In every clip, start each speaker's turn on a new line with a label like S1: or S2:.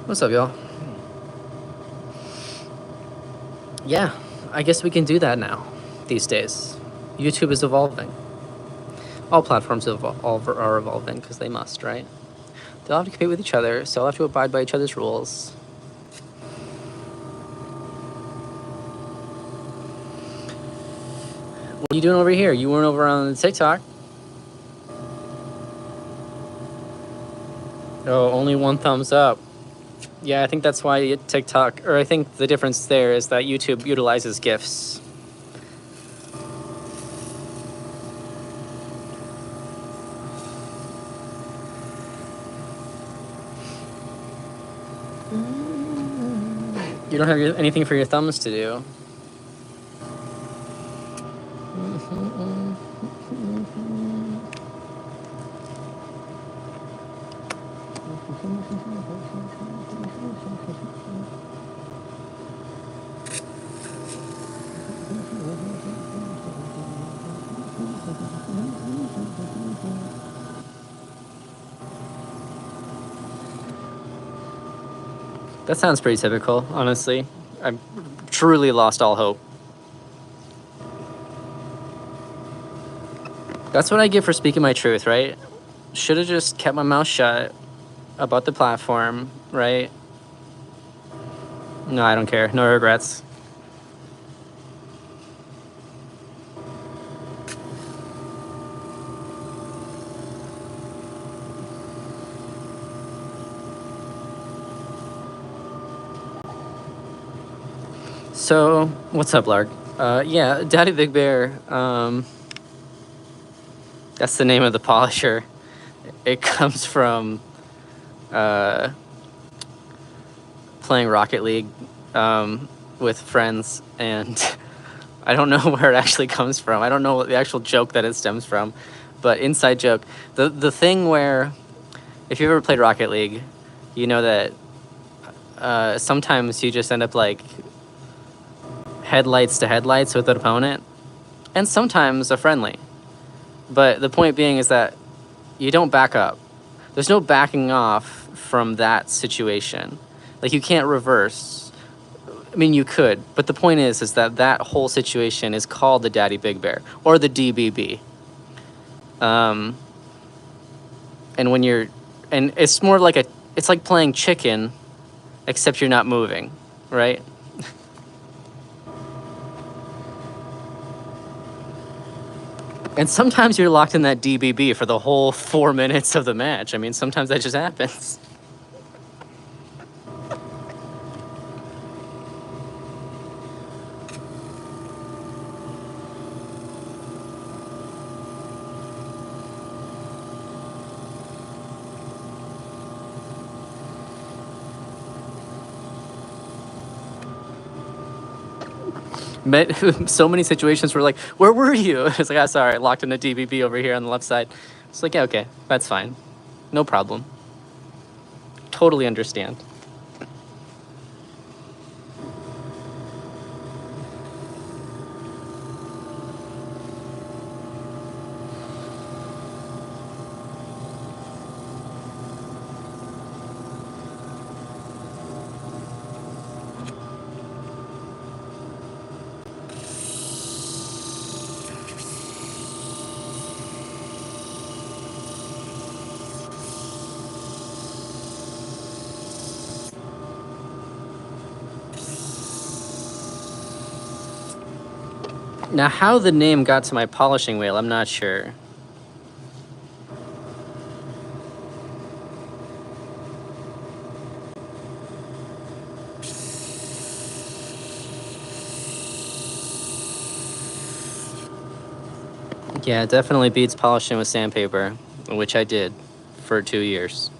S1: What's up, y'all? Yeah, I guess we can do that now, these days. YouTube is evolving. All platforms are evolving, because they must, right? They'll have to compete with each other, so they'll have to abide by each other's rules. What are you doing over here? You weren't over on TikTok. Oh, only one thumbs up. Yeah, I think that's why TikTok, or I think the difference there is that YouTube utilizes GIFs. You don't have anything for your thumbs to do. That sounds pretty typical, honestly. I've truly lost all hope. That's what I get for speaking my truth, right? Should have just kept my mouth shut about the platform, right? No, I don't care. No regrets. So, what's up, Lark? Yeah, Daddy Big Bear, that's the name of the polisher. It comes from playing Rocket League with friends, and I don't know where it actually comes from. I don't know what the actual joke that it stems from, but inside joke. The thing where, if you've ever played Rocket League, you know that sometimes you just end up like headlights to headlights with an opponent, and sometimes a friendly. But the point being is that you don't back up. There's no backing off from that situation. Like, you can't reverse. I mean, you could, but the point is that that whole situation is called the Daddy Big Bear, or the DBB. And when you're, and it's more like it's like playing chicken, except you're not moving, right? And sometimes you're locked in that DBB for the whole 4 minutes of the match. I mean, sometimes that just happens. Met so many situations where like, where were you? It's like, sorry, locked in a DBB over here on the left side. It's like, yeah, okay, that's fine. No problem. Totally understand. Now, how the name got to my polishing wheel, I'm not sure. Yeah, it definitely beats polishing with sandpaper, which I did for 2 years.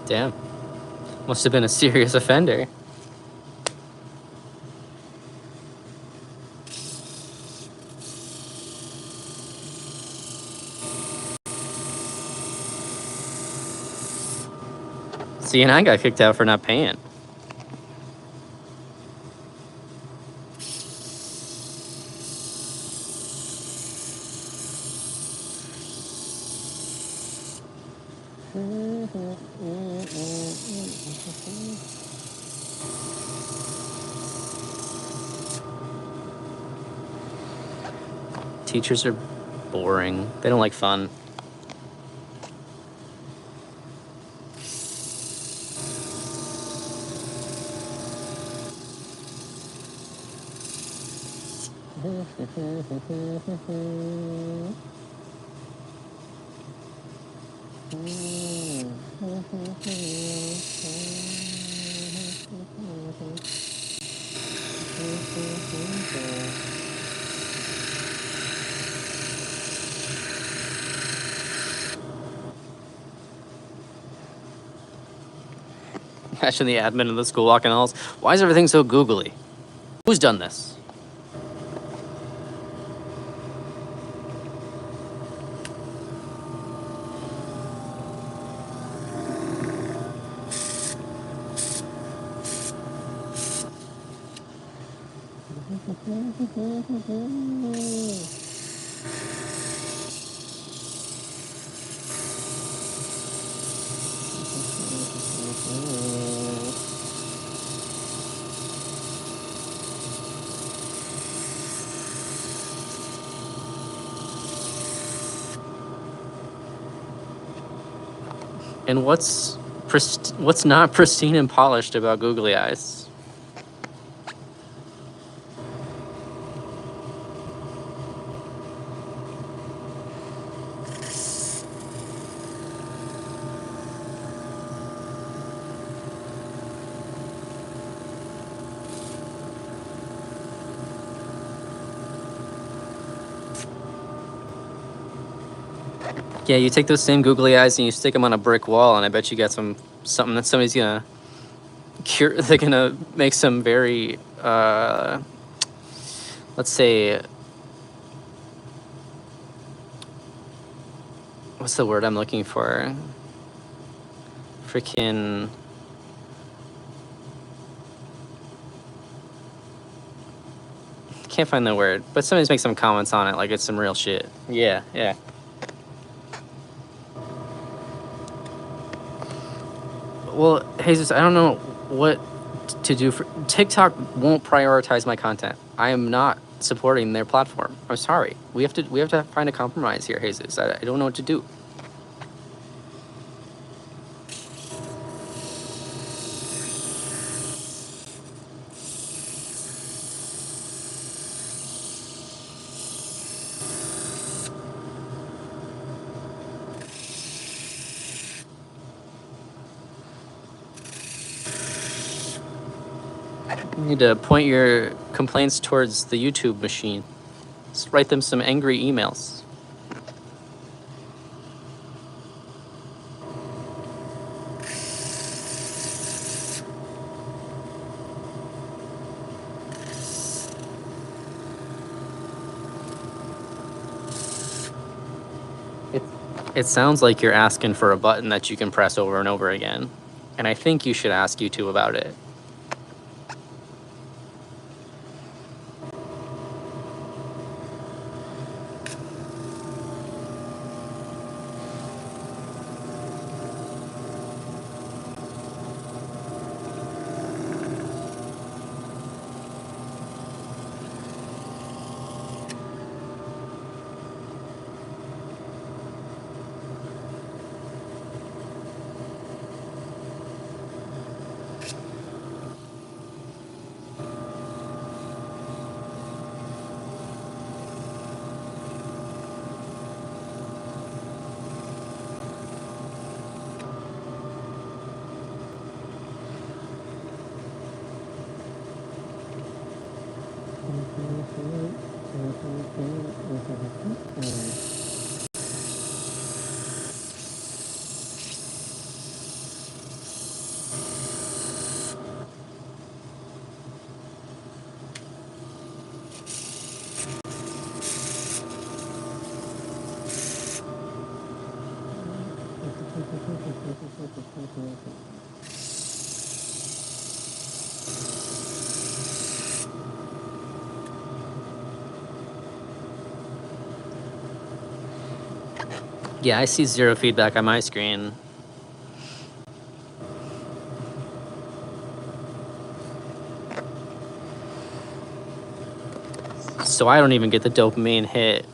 S1: Damn. Must have been a serious offender. See, and I got kicked out for not paying. Teachers are boring. They don't like fun. Imagine the admin of the school walking halls. Why is everything so googly? Who's done this? And what's not pristine and polished about googly eyes? Yeah, you take those same googly eyes and you stick them on a brick wall, and I bet you got something that somebody's gonna cure. They're gonna make some very, let's say, what's the word I'm looking for? Freaking. Can't find the word, but somebody's make some comments on it like it's some real shit. Yeah, yeah. Well, Jesus, I don't know what to do for TikTok. Won't prioritize my content. I am not supporting their platform. I'm sorry. We have to find a compromise here, Jesus. I don't know what to do. You need to point your complaints towards the YouTube machine. Just write them some angry emails. It sounds like you're asking for a button that you can press over and over again, and I think you should ask YouTube about it. Yeah, I see 0 feedback on my screen. So I don't even get the dopamine hit.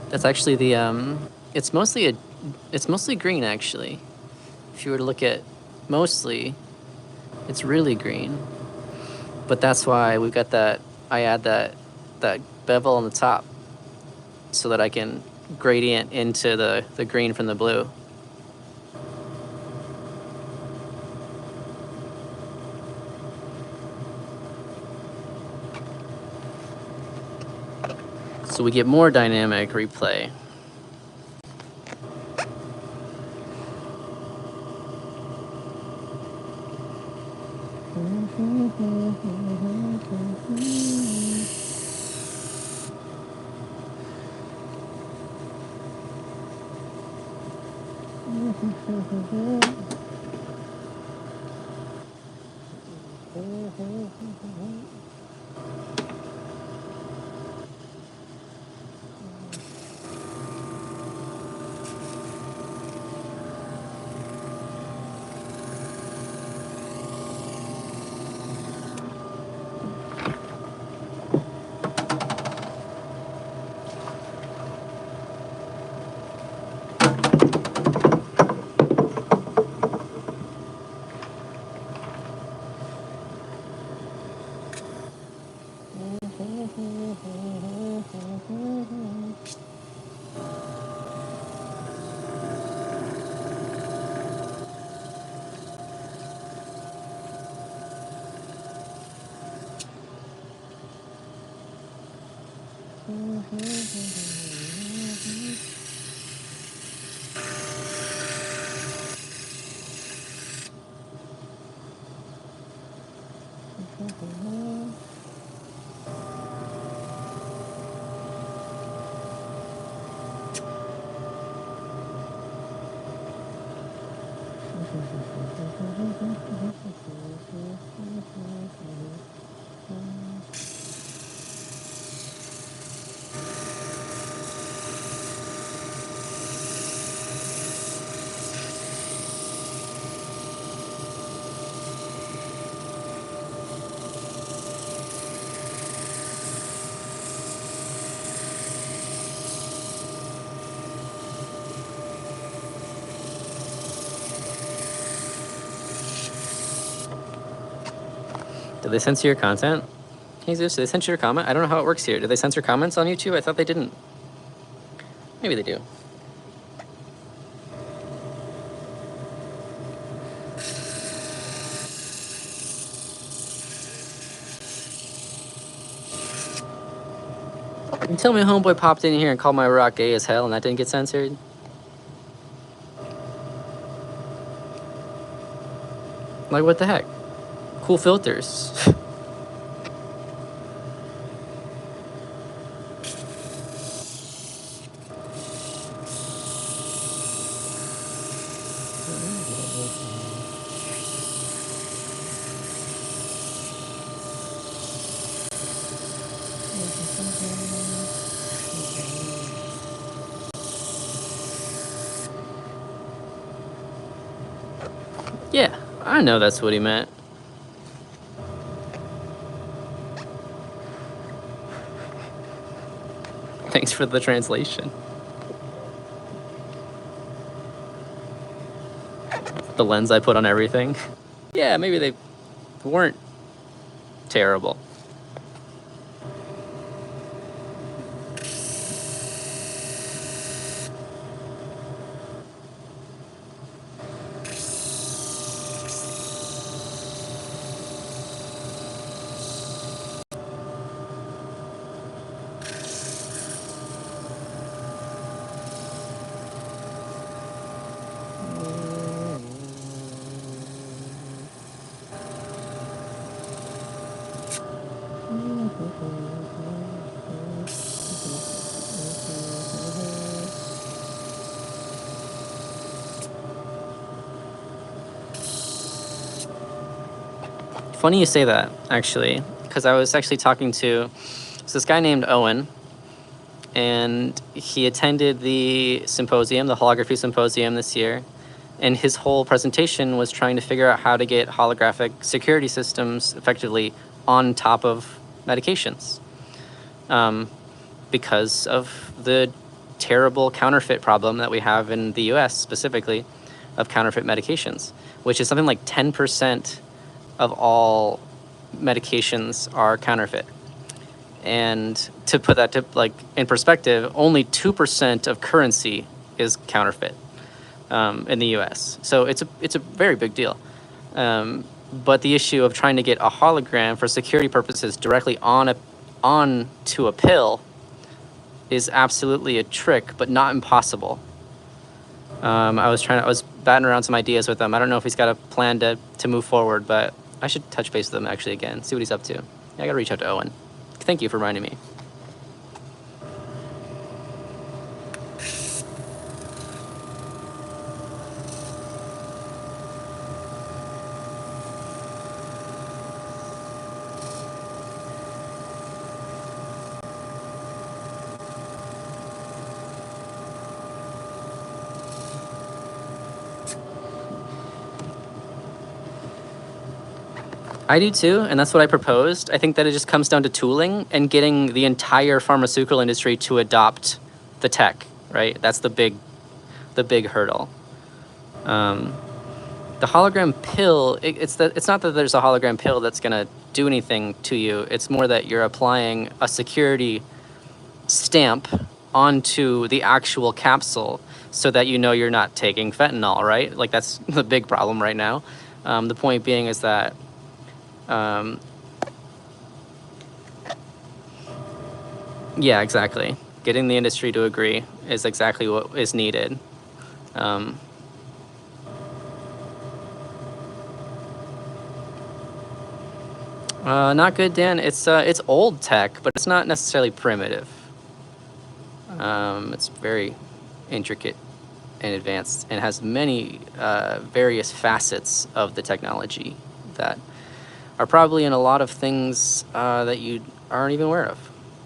S1: That's actually the it's mostly green actually. If you were to look at mostly, it's really green. But that's why we've got that. I add that bevel on the top so that I can gradient into the green from the blue. So we get more dynamic replay. Did they censor your content? Jesus, did they censor your comment? I don't know how it works here. Do they censor comments on YouTube? I thought they didn't. Maybe they do. You tell me homeboy popped in here and called my rock gay as hell and that didn't get censored? Like, what the heck? Cool filters. Yeah, I know that's what he meant. Thanks for the translation. The lens I put on everything. Yeah, maybe they weren't terrible. Funny you say that, actually, because I was actually talking to this guy named Owen, and he attended the symposium, the Holography symposium this year, and his whole presentation was trying to figure out how to get holographic security systems effectively on top of medications, because of the terrible counterfeit problem that we have in the US specifically of counterfeit medications, which is something like 10% of all medications are counterfeit. And to put that to, like, in perspective, only 2% of currency is counterfeit in the US. So it's a very big deal. But the issue of trying to get a hologram for security purposes directly onto a pill is absolutely a trick, but not impossible. I was batting around some ideas with him. I don't know if he's got a plan to move forward, but I should touch base with him actually again, see what he's up to. Yeah, I gotta reach out to Owen. Thank you for reminding me. I do too, and that's what I proposed. I think that it just comes down to tooling and getting the entire pharmaceutical industry to adopt the tech, right? That's the big hurdle. The hologram pill, it's not that there's a hologram pill that's gonna do anything to you. It's more that you're applying a security stamp onto the actual capsule so that you know you're not taking fentanyl, right? Like that's the big problem right now. The point being is that yeah, exactly. Getting the industry to agree is exactly what is needed. Not good, Dan. It's old tech, but it's not necessarily primitive. It's very intricate and advanced and has many various facets of the technology that are probably in a lot of things that you aren't even aware of,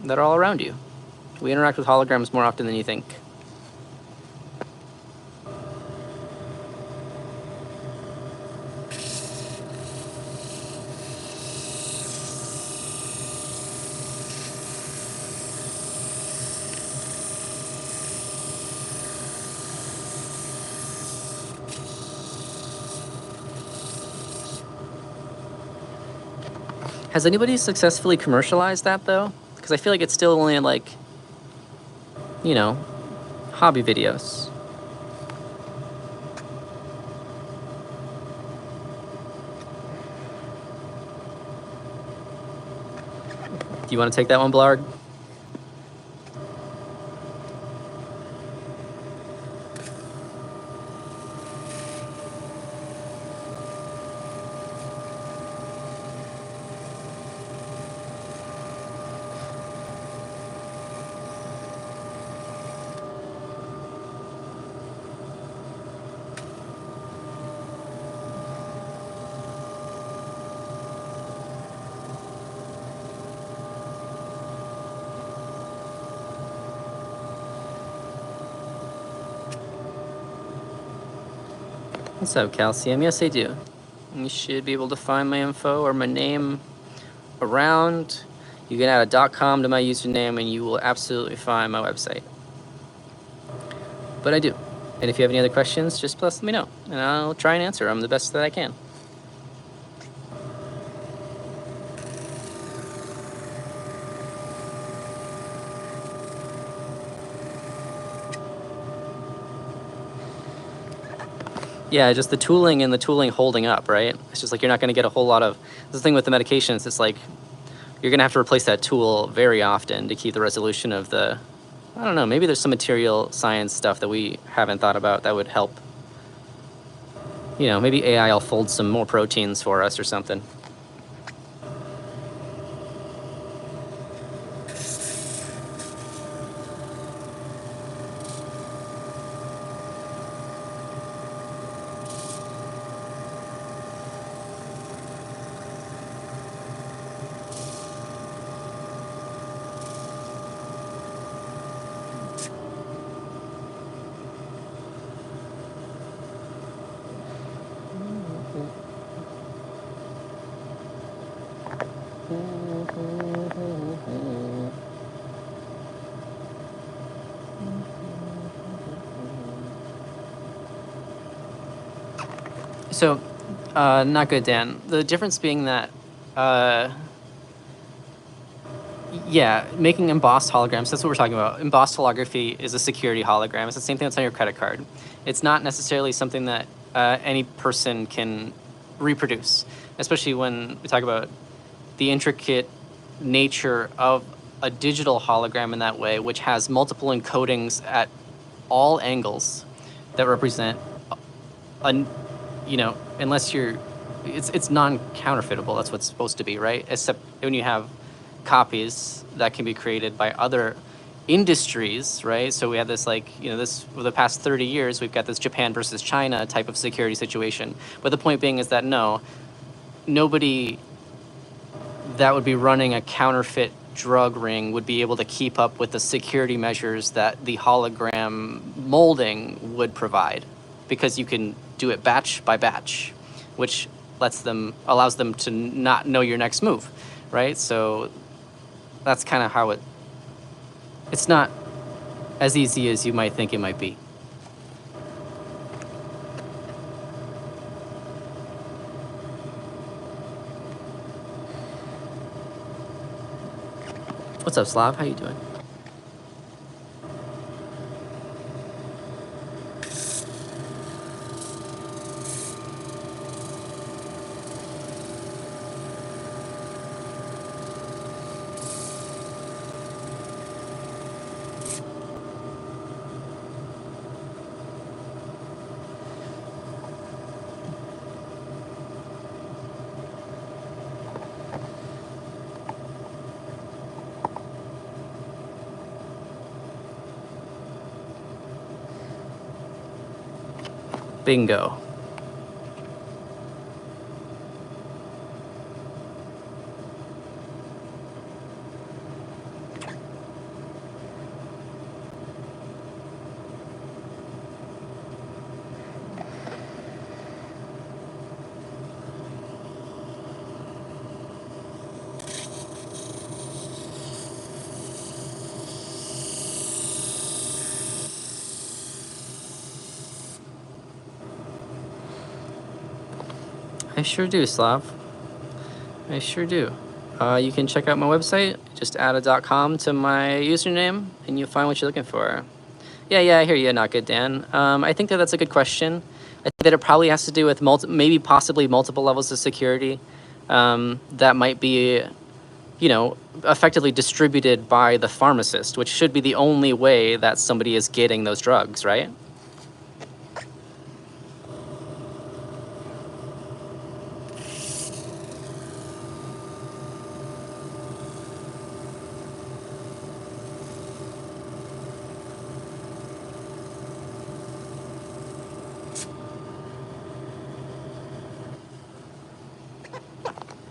S1: that are all around you. We interact with holograms more often than you think. Has anybody successfully commercialized that though? Because I feel like it's still only like, you know, hobby videos. Do you want to take that one, Blarg? What's up, Calcium? Yes, I do. You should be able to find my info or my name around. You can add a .com to my username and you will absolutely find my website. But I do. And if you have any other questions, just let me know and I'll try and answer them the best that I can. Yeah, just the tooling and the tooling holding up, right? It's just like you're not going to get a whole lot of... The thing with the medications, it's like you're going to have to replace that tool very often to keep the resolution of the... I don't know, maybe there's some material science stuff that we haven't thought about that would help. You know, maybe AI will fold some more proteins for us or something. So, not good, Dan. The difference being that, yeah, making embossed holograms, that's what we're talking about. Embossed holography is a security hologram. It's the same thing that's on your credit card. It's not necessarily something that any person can reproduce, especially when we talk about the intricate nature of a digital hologram in that way, which has multiple encodings at all angles that represent, you know, unless you're it's non-counterfeitable. That's what's supposed to be, right? Except when you have copies that can be created by other industries, right? So we have this, like, you know, this for the past 30 years, we've got this Japan versus China type of security situation. But the point being is that no, nobody that would be running a counterfeit drug ring would be able to keep up with the security measures that the hologram molding would provide, because you can do it batch by batch, which allows them to not know your next move, right? So that's kind of how it's not as easy as you might think it might be. What's up, Slav? How you doing? Bingo. I sure do, Slav. I sure do. You can check out my website. Just add a .com to my username, and you'll find what you're looking for. Yeah, I hear you. Not good, Dan. I think that's a good question. I think that it probably has to do with possibly multiple levels of security that might be, you know, effectively distributed by the pharmacist, which should be the only way that somebody is getting those drugs, right?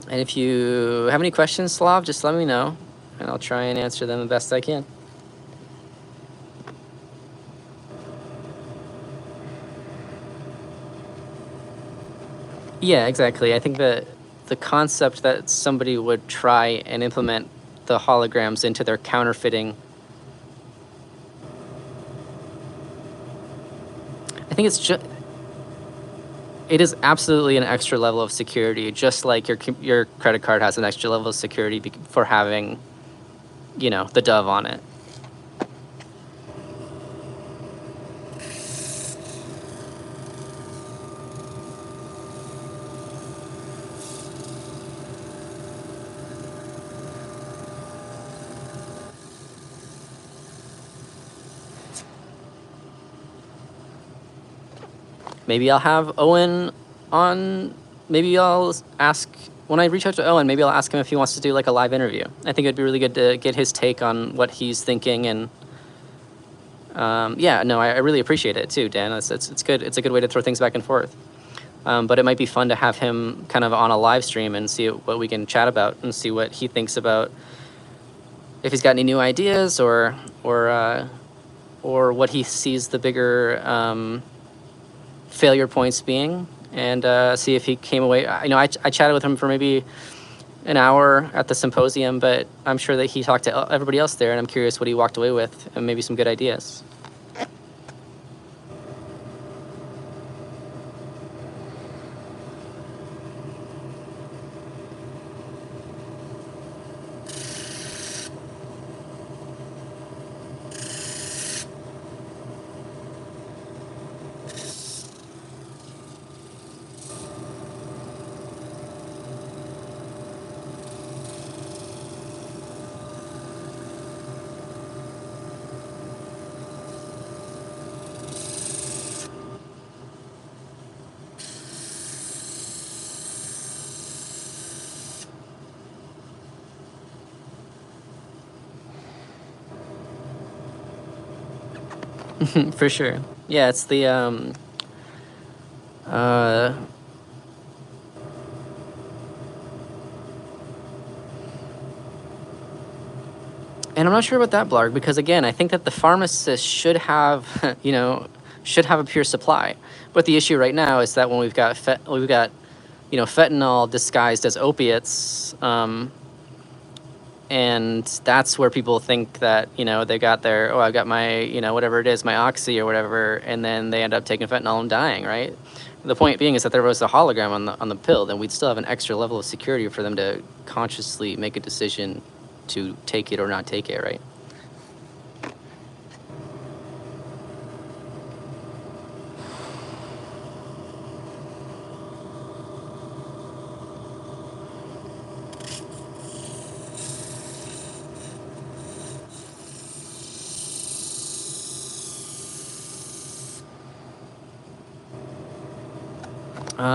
S1: And if you have any questions, Slav, just let me know, and I'll try and answer them the best I can. Yeah, exactly. I think that the concept that somebody would try and implement the holograms into their counterfeiting, I think it is absolutely an extra level of security, just like your credit card has an extra level of security for having, you know, the dove on it. Maybe I'll have Owen on. Maybe I'll ask, when I reach out to Owen, maybe I'll ask him if he wants to do like a live interview. I think it'd be really good to get his take on what he's thinking. And yeah, no, I really appreciate it too, Dan. It's good. It's a good way to throw things back and forth. But it might be fun to have him kind of on a live stream and see what we can chat about and see what he thinks about, if he's got any new ideas or what he sees the bigger failure points being, and see if he came away. You know, I chatted with him for maybe an hour at the symposium, but I'm sure that he talked to everybody else there, and I'm curious what he walked away with and maybe some good ideas. For sure. Yeah, it's the uh and I'm not sure about that, Blarg, because again, I think that the pharmacist should have, should have a pure supply. But the issue right now is that when we've got, fentanyl disguised as opiates, and that's where people think that, they got their, oh, I got my, whatever it is, my oxy or whatever, and then they end up taking fentanyl and dying, right? The point being is that there was a hologram on the pill, then we'd still have an extra level of security for them to consciously make a decision to take it or not take it, right?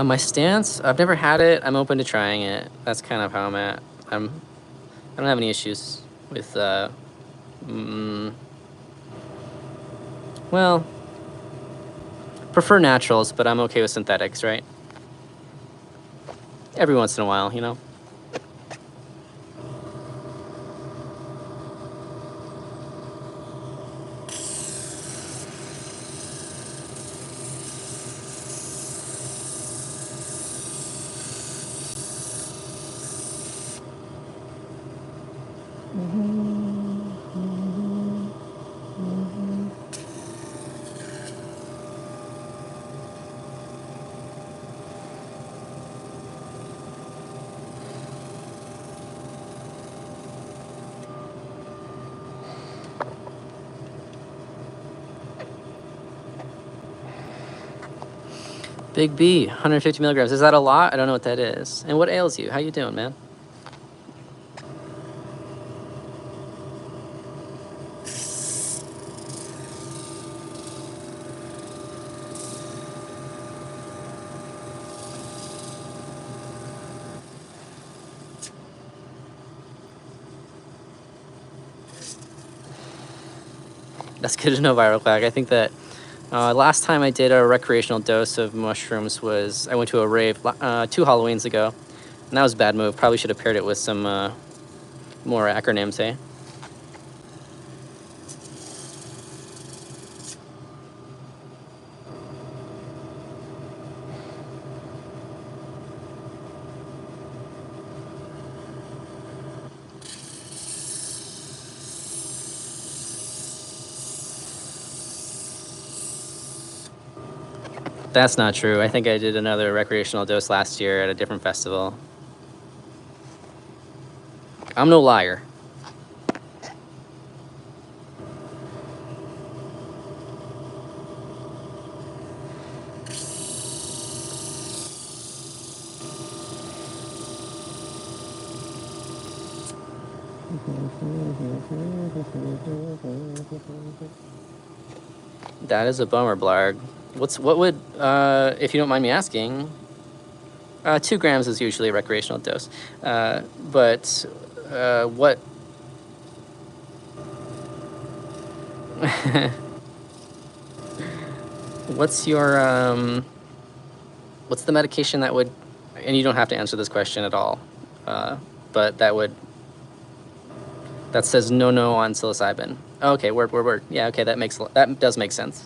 S1: My stance, I've never had it. I'm open to trying it. That's kind of how I'm at. I don't have any issues with, well, prefer naturals, but I'm okay with synthetics, right? Every once in a while, you know? Big B, 150 milligrams. Is that a lot? I don't know what that is. And what ails you? How you doing, man? That's good to know, Viral Quack. I think that last time I did a recreational dose of mushrooms was I went to a rave 2 Halloweens ago, and that was a bad move. Probably should have paired it with some more acronyms, eh? That's not true. I think I did another recreational dose last year at a different festival. I'm no liar. That is a bummer, Blarg. What would, if you don't mind me asking, 2 grams is usually a recreational dose. But what? What's your what's the medication that would? And you don't have to answer this question at all. But that says no on psilocybin. Okay, word. Yeah, okay, that does make sense.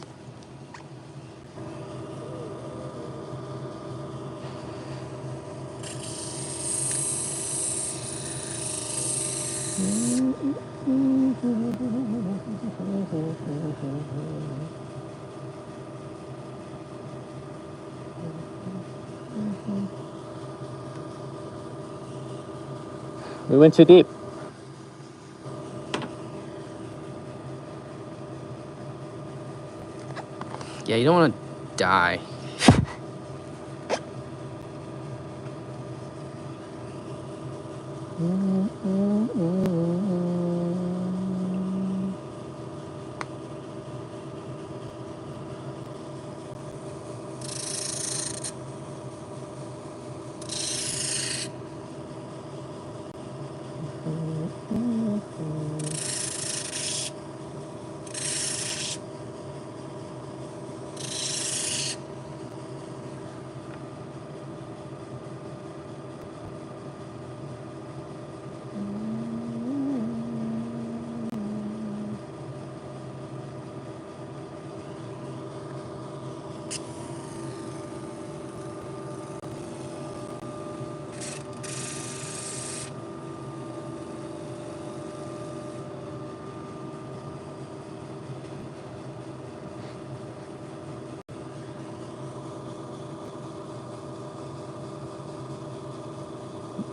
S1: We went too deep. Yeah, you don't want to die.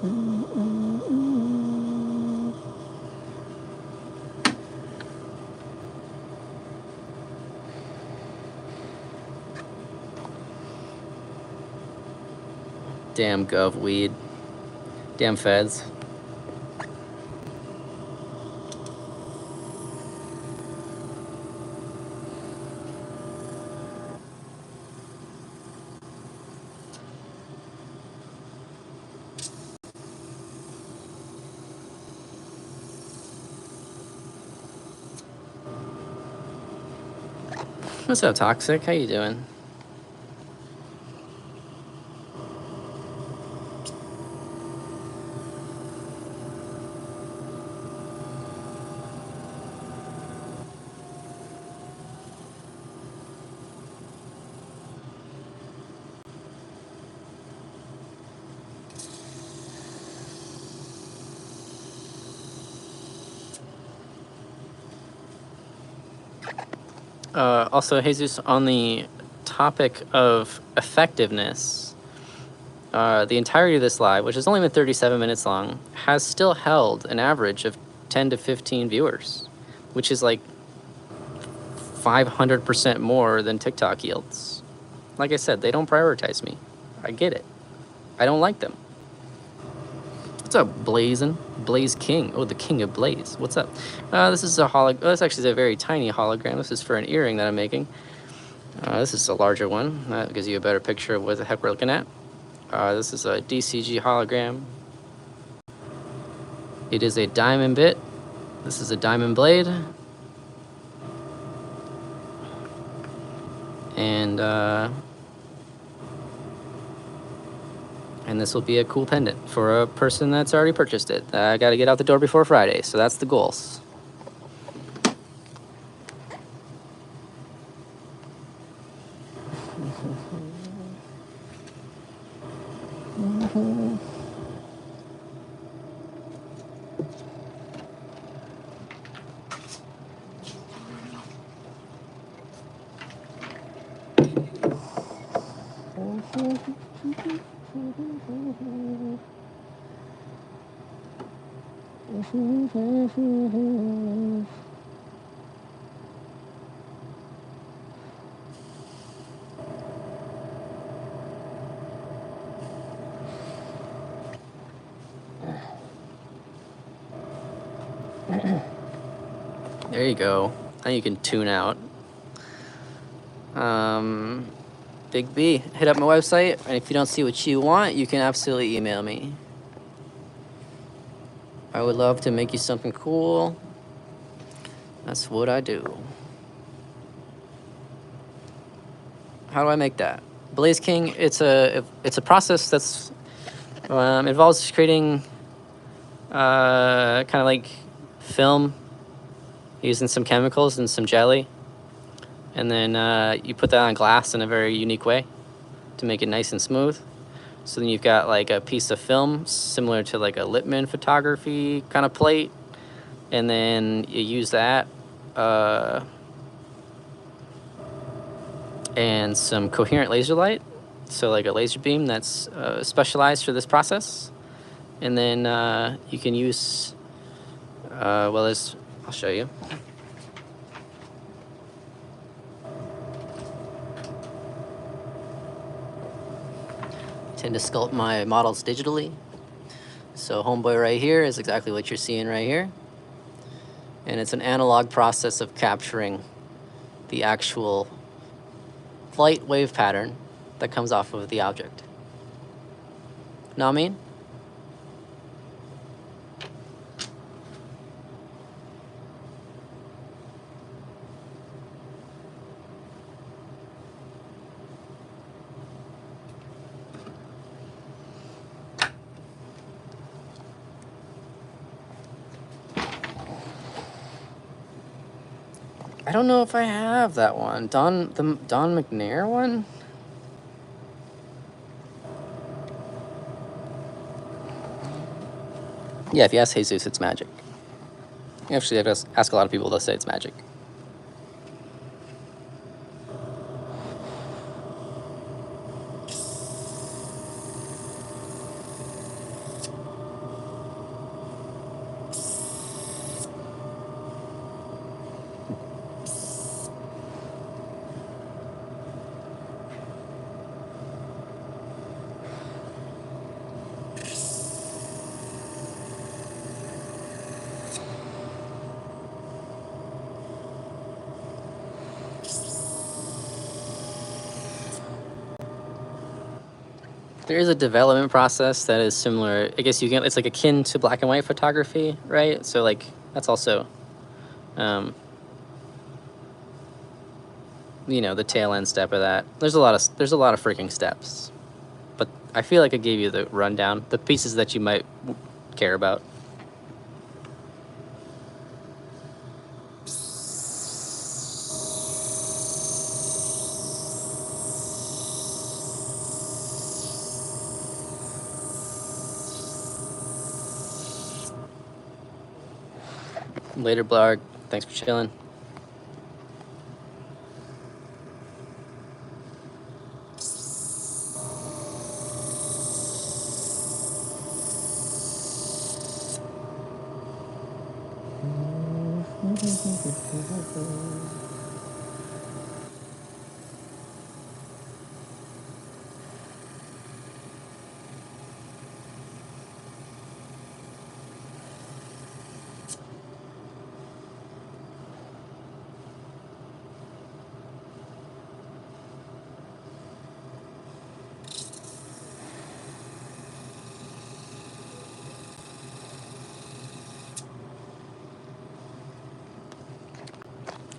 S1: Damn gov weed. Damn feds. What's up, Toxic? How you doing? Also, Jesus, on the topic of effectiveness, the entirety of this live, which has only been 37 minutes long, has still held an average of 10 to 15 viewers, which is like 500% more than TikTok yields. Like I said, they don't prioritize me. I get it. I don't like them. What's up, Blazin'? Blaze King. Oh, the King of Blaze. What's up? This is a this actually is a very tiny hologram. This is for an earring that I'm making. This is a larger one. That gives you a better picture of what the heck we're looking at. This is a DCG hologram. It is a diamond bit. This is a diamond blade. And this will be a cool pendant for a person that's already purchased it. I got to get out the door before Friday, so that's the goals. There you go. Now you can tune out. Big B, hit up my website, and if you don't see what you want, you can absolutely email me. I would love to make you something cool. That's what I do. How do I make that? Blaze King, it's a process that's involves creating kind of like film using some chemicals and some jelly, and then you put that on glass in a very unique way to make it nice and smooth. So then you've got like a piece of film similar to like a Lippmann photography kind of plate, and then you use that and some coherent laser light, so like a laser beam that's specialized for this process. And then you can use well, I'll show you. I tend to sculpt my models digitally. So homeboy right here is exactly what you're seeing right here. And it's an analog process of capturing the actual light wave pattern that comes off of the object. Know what I mean? I don't know if I have that one. Don McNair one? Yeah, if you ask Jesus, it's magic. Actually, I've asked a lot of people, they'll say it's magic. There is a development process that is similar. I guess you can. It's like akin to black and white photography, right? So like that's also, you know, the tail end step of that. There's a lot of freaking steps, but I feel like I gave you the rundown, the pieces that you might care about. Later, blog. Thanks for chilling.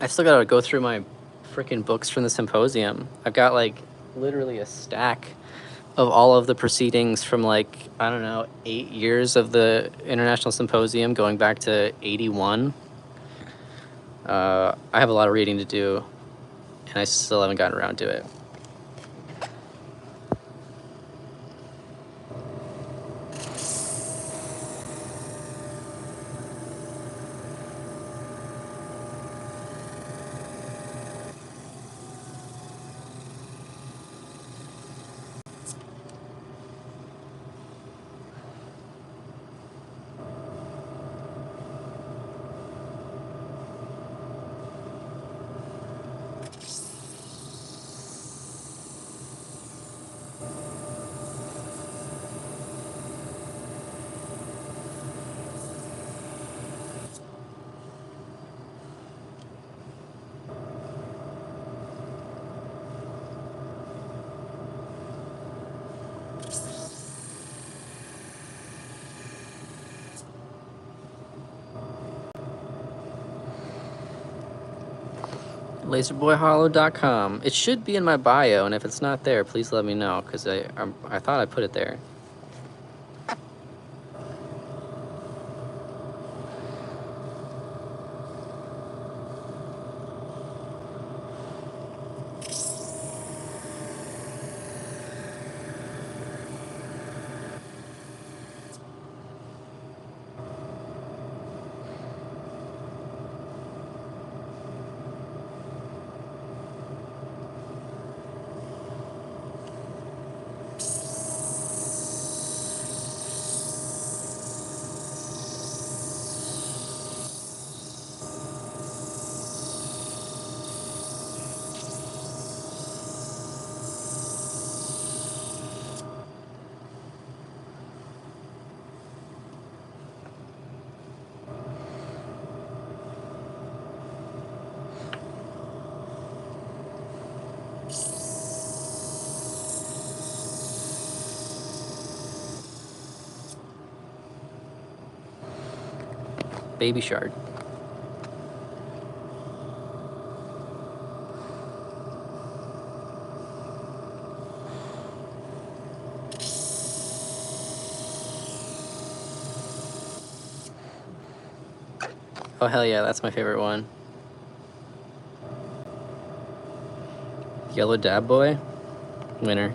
S1: I still gotta go through my freaking books from the symposium. I've got like literally a stack of all of the proceedings from like, I don't know, 8 years of the International Symposium going back to 81. I have a lot of reading to do, and I still haven't gotten around to it. Laserboyhollow.com. It should be in my bio, and if it's not there, please let me know, because I thought I put it there. Baby shard. Oh, hell yeah, that's my favorite one. Yellow Dab Boy? Winner.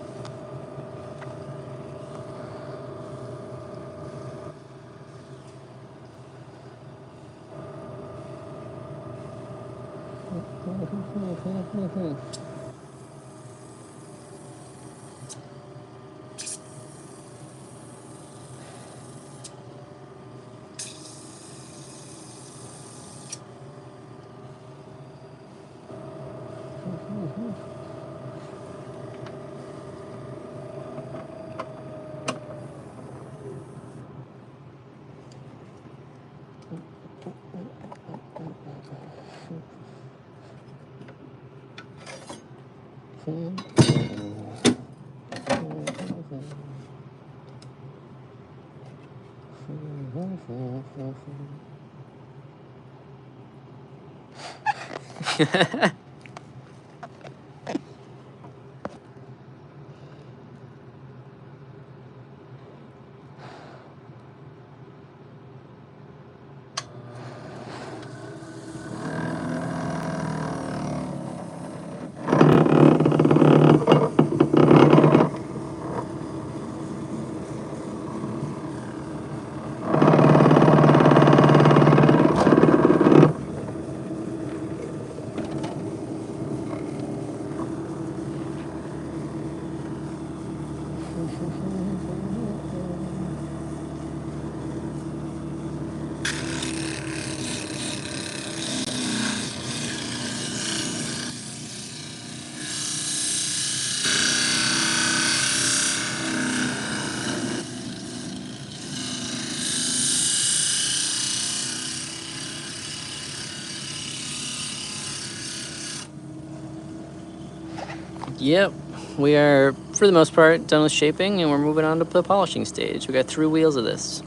S1: Yep, we are, for the most part, done with shaping, and we're moving on to the polishing stage. We got 3 wheels of this.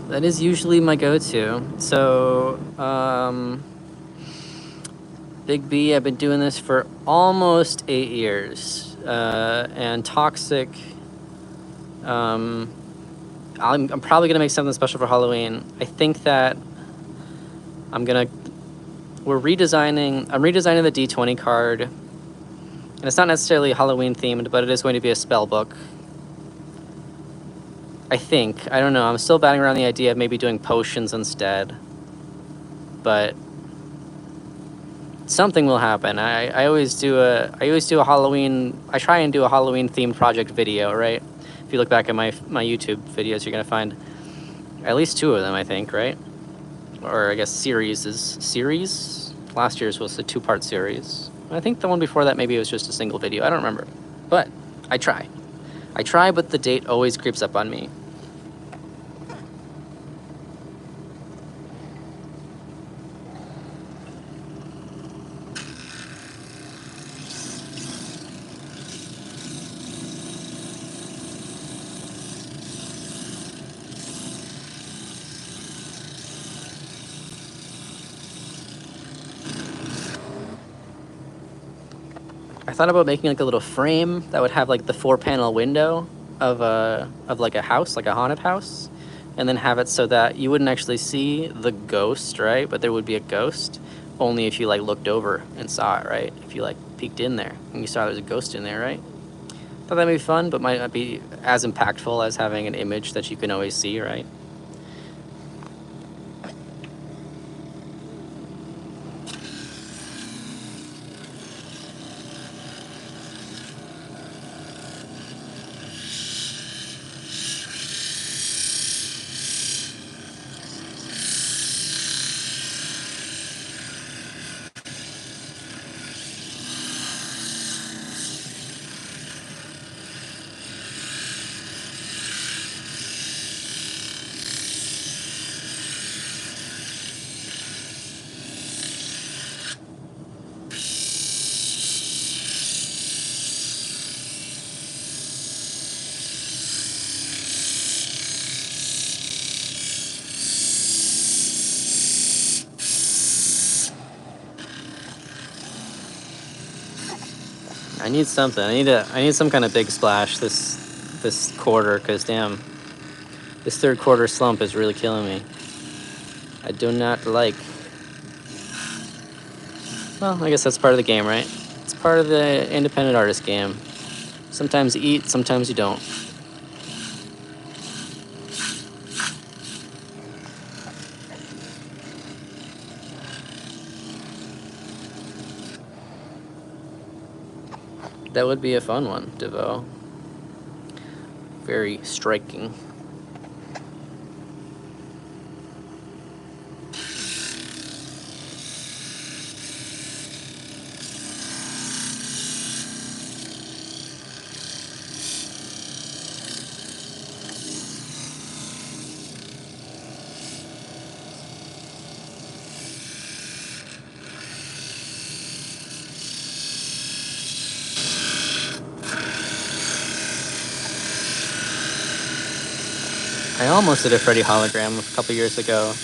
S1: That is usually my go-to. So, Big B, I've been doing this for almost 8 years. And Toxic, I'm probably gonna make something special for Halloween. I think that I'm redesigning the D20 card. And it's not necessarily Halloween themed, but it is going to be a spell book. I think. I don't know. I'm still batting around the idea of maybe doing potions instead. But something will happen. I always do a Halloween. I try and do a Halloween themed project video, right? If you look back at my YouTube videos, you're gonna find at least 2 of them, I think, right? Or I guess series. Last year's was a 2-part series. I think the one before that maybe it was just a single video. I don't remember. But I try, but the date always creeps up on me. I thought about making like a little frame that would have like the 4-panel window of like a house, like a haunted house, and then have it so that you wouldn't actually see the ghost, right? But there would be a ghost only if you like looked over and saw it, right? If you like peeked in there and you saw there's a ghost in there, right? Thought that'd be fun, but might not be as impactful as having an image that you can always see, right? I need something. I need some kind of big splash this quarter, because damn, this third quarter slump is really killing me. I do not like. Well, I guess that's part of the game, right? It's part of the independent artist game. Sometimes you eat, sometimes you don't. That would be a fun one, DeVoe. Very striking. I almost did a Freddy hologram a couple years ago.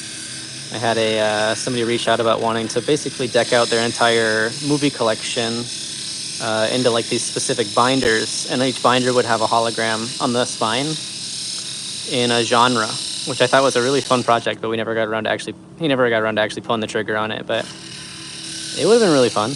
S1: I had somebody reach out about wanting to basically deck out their entire movie collection into like these specific binders, and each binder would have a hologram on the spine in a genre, which I thought was a really fun project, but he never got around to actually pulling the trigger on it, but it would have been really fun.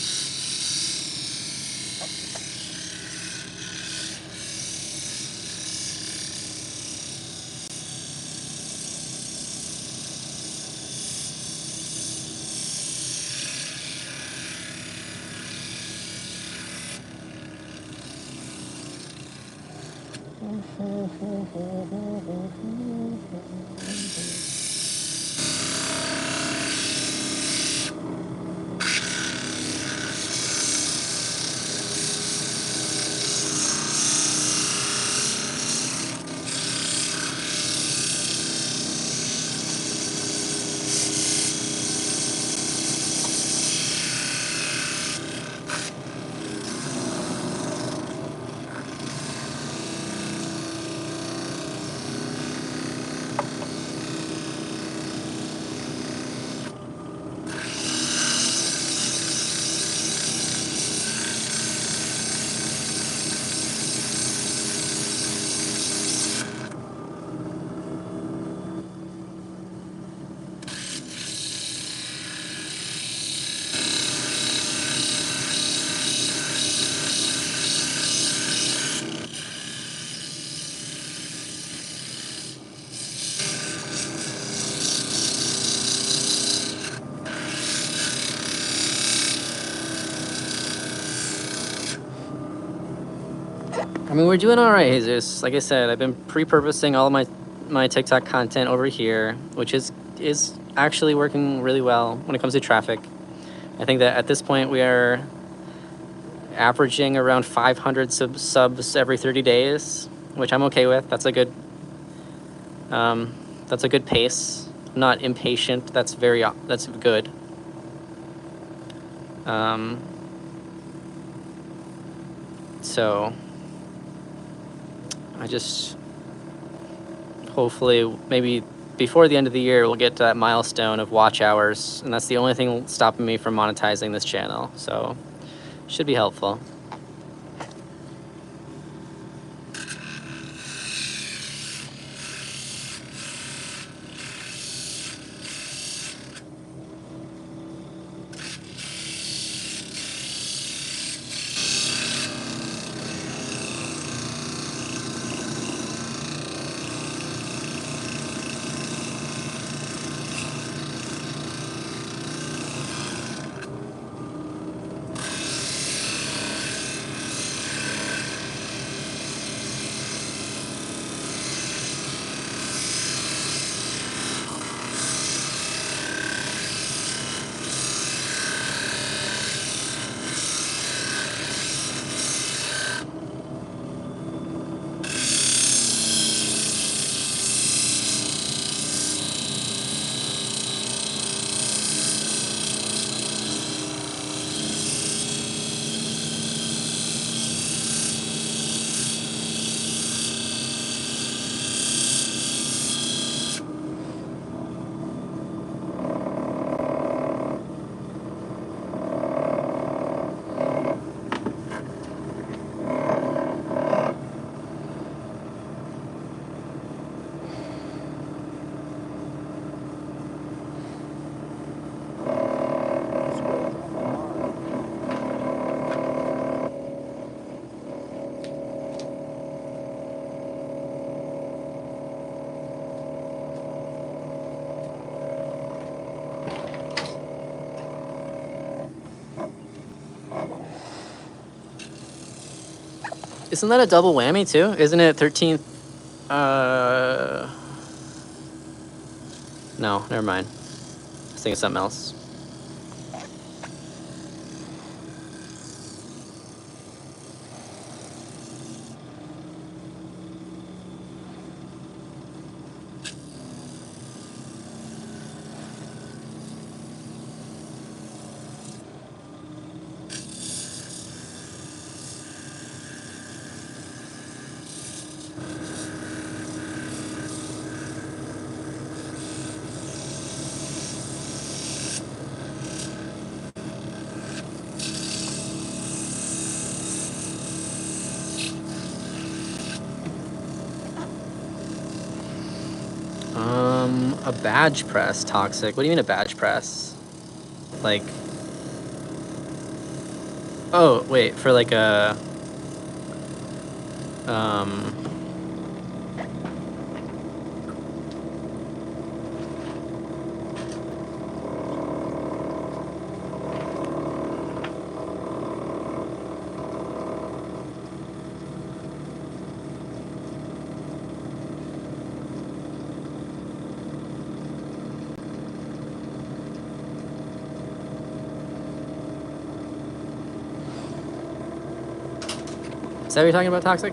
S1: I mean, we're doing all right, Jesus. Like I said, I've been pre-purposing all of my TikTok content over here, which is actually working really well when it comes to traffic. I think that at this point we are averaging around 500 subs every 30 days, which I'm okay with. That's a good pace. I'm not impatient. That's good. So I just hopefully maybe before the end of the year we'll get to that milestone of watch hours, and that's the only thing stopping me from monetizing this channel, so should be helpful. Isn't that a double whammy too? Isn't it 13th? No, never mind. I was thinking something else. A badge press, toxic. What do you mean a badge press? Like, oh, wait, for like a, is that what you're talking about, toxic?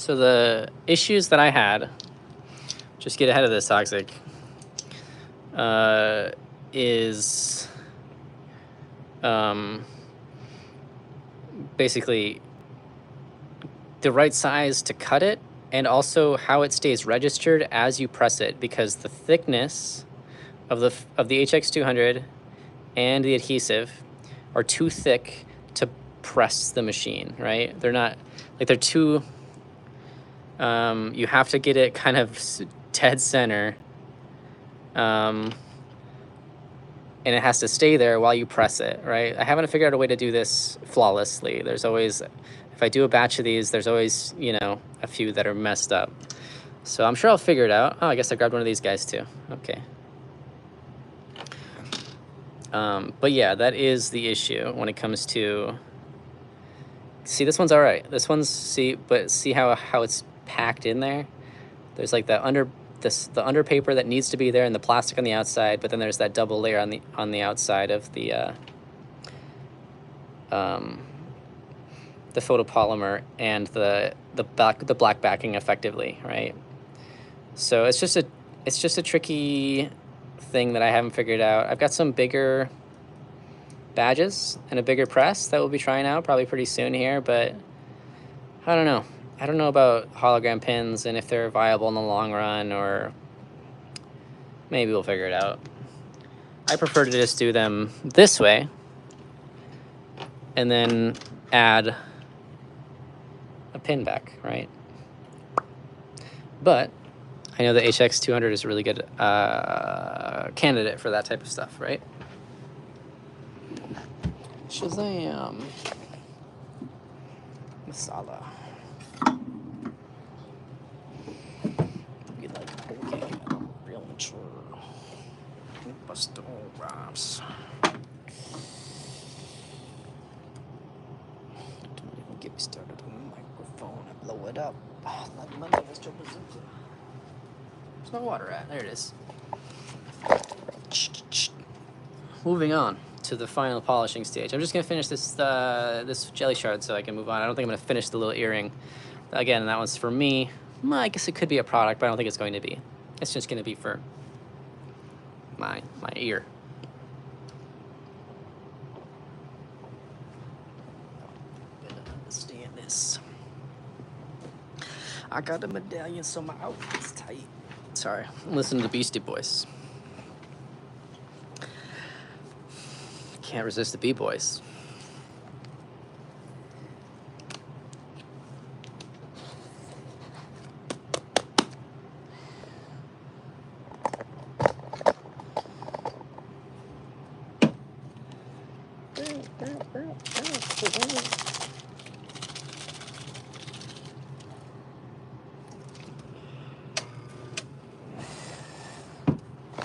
S1: So the issues that I had, just get ahead of this, toxic, is basically the right size to cut it, and also how it stays registered as you press it, because the thickness of the HX200 and the adhesive are too thick to press the machine, right? They're not, like, they're too, you have to get it kind of dead center, and it has to stay there while you press it, right? I haven't figured out a way to do this flawlessly. There's always, if I do a batch of these, there's always, you know, a few that are messed up. So I'm sure I'll figure it out. Oh, I guess I grabbed one of these guys too. Okay. But yeah, that is the issue when it comes to, see, this one's all right. This one's, see, but see how it's packed in there? There's like the under paper that needs to be there and the plastic on the outside, but then there's that double layer on the outside of the photopolymer and the black backing effectively, right? So it's just a tricky thing that I haven't figured out. I've got some bigger badges and a bigger press that we'll be trying out probably pretty soon here, but I don't know. I don't know about hologram pins and if they're viable in the long run, or maybe we'll figure it out. I prefer to just do them this way and then add a pin back, right? But I know the HX200 is a really good candidate for that type of stuff, right? Shazam. Masala. Be like, okay, real mature. Bust all rhymes. up. Like Monday, Mr. Bazooka. Where's my water at? There it is. Moving on to the final polishing stage. I'm just gonna finish this this jelly shard so I can move on. I don't think I'm gonna finish the little earring. Again, that one's for me. Well, I guess it could be a product, but I don't think it's going to be. It's just gonna be for my ear. Understand this. I got a medallion, so my outfit's tight. Sorry, listen to the Beastie Boys. Can't resist the B-Boys.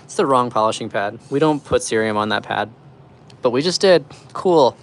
S1: It's the wrong polishing pad. We don't put cerium on that pad, but we just did. Cool.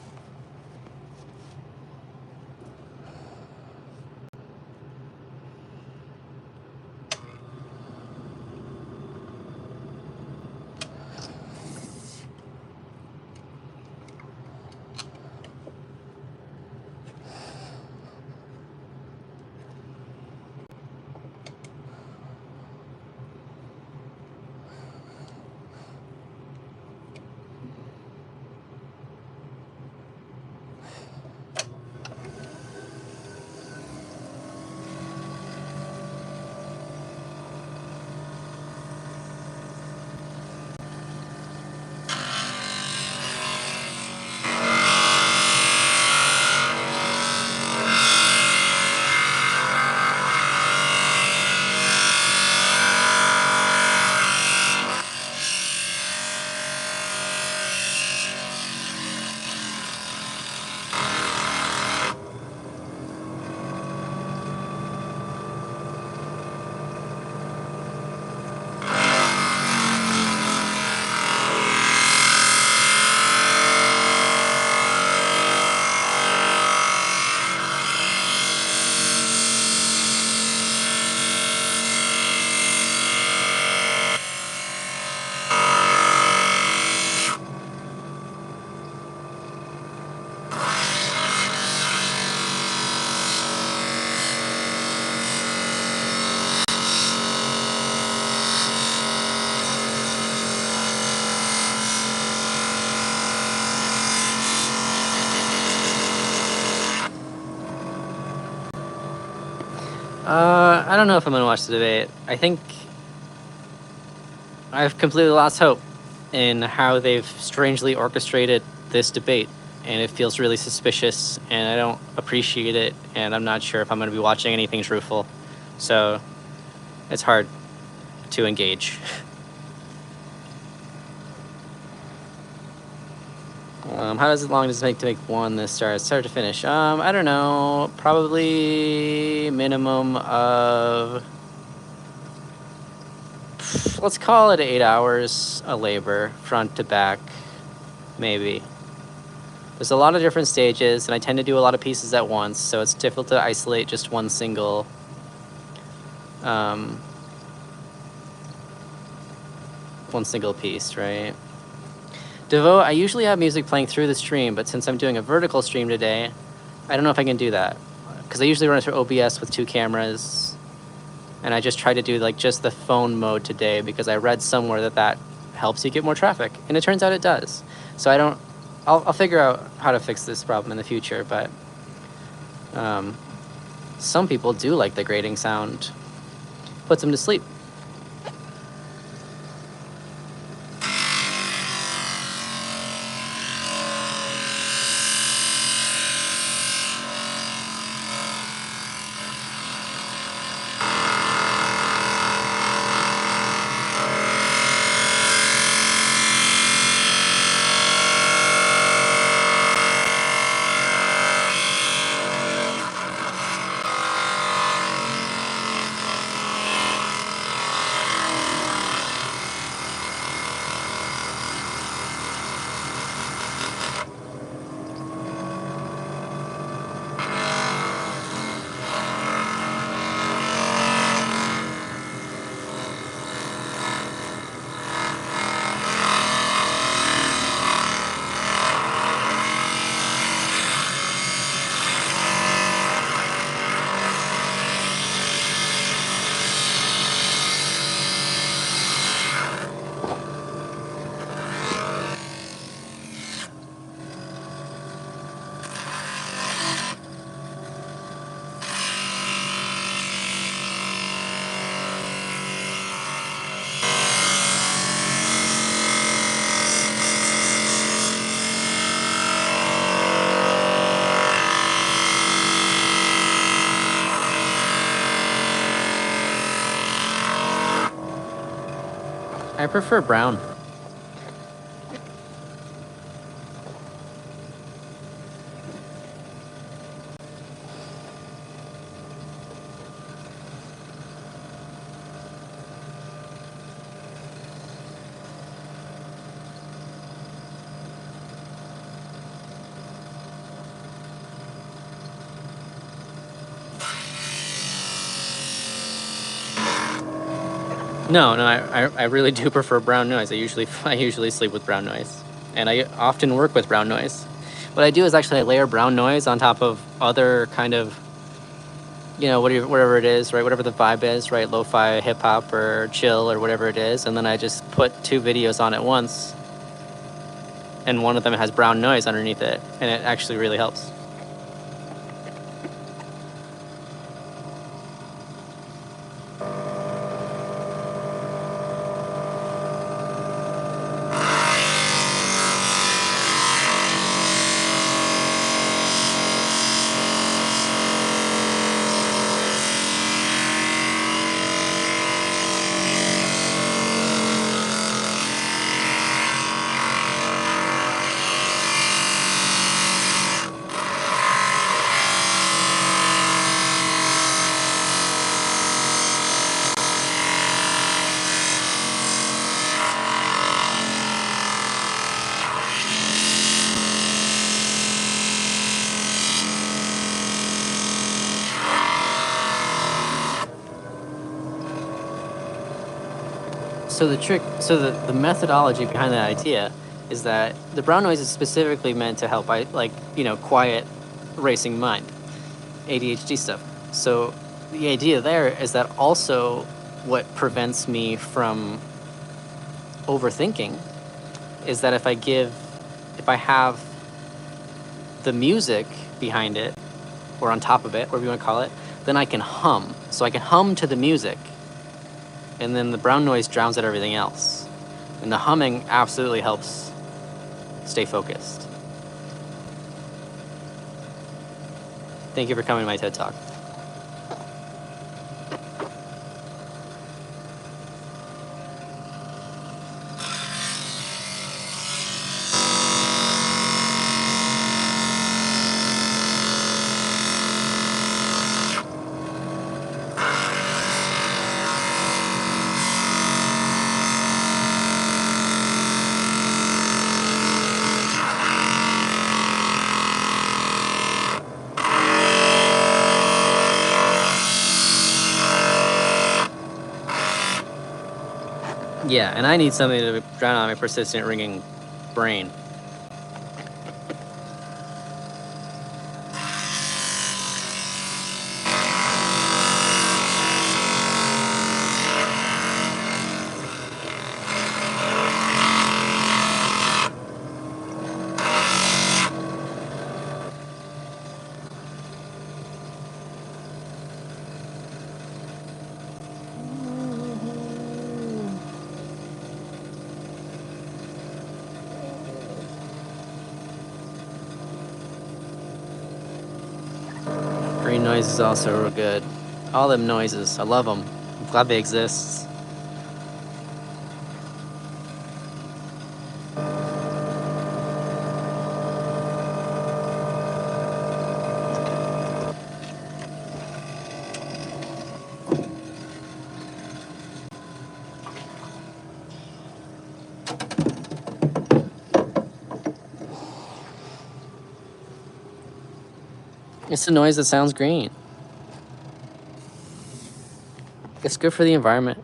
S1: I don't know if I'm gonna watch the debate. I think I've completely lost hope in how they've strangely orchestrated this debate, and it feels really suspicious, and I don't appreciate it, and I'm not sure if I'm gonna be watching anything truthful. So it's hard to engage. How long does it take to make one this start to finish? I don't know. Probably minimum of, let's call it 8 hours of labor, front to back, maybe. There's a lot of different stages, and I tend to do a lot of pieces at once, so it's difficult to isolate just one single piece, right? Devote, I usually have music playing through the stream, but since I'm doing a vertical stream today, I don't know if I can do that. Because I usually run it through OBS with 2 cameras, and I just try to do like just the phone mode today because I read somewhere that helps you get more traffic, and it turns out it does. So I'll figure out how to fix this problem in the future, but some people do like the grating sound. Puts them to sleep. I prefer brown. No, I really do prefer brown noise. I usually sleep with brown noise, and I often work with brown noise. What I do is actually I layer brown noise on top of other kind of, you know, whatever it is, right? Whatever the vibe is, right? Lo-fi, hip hop, or chill, or whatever it is, and then I just put 2 videos on at once, and one of them has brown noise underneath it, and it actually really helps. So the methodology behind that idea is that the brown noise is specifically meant to help, quiet racing mind, ADHD stuff. So the idea there is that also what prevents me from overthinking is that if I have the music behind it, or on top of it, whatever you want to call it, then I can hum. So I can hum to the music, and then the brown noise drowns out everything else. And the humming absolutely helps stay focused. Thank you for coming to my TED Talk. Yeah, and I need something to drown out my persistent ringing brain. Green noise is also real good. All them noises, I love them. I'm glad they exist. It's a noise that sounds green. It's good for the environment.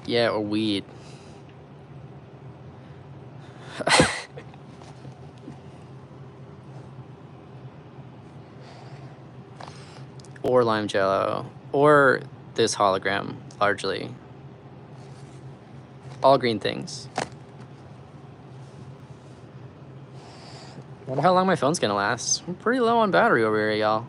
S1: Yeah, or weed. Or lime jello. Or this hologram, largely. All green things. Wonder how long my phone's gonna last. I'm pretty low on battery over here, y'all.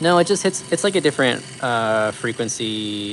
S1: No, it just hits, it's like a different frequency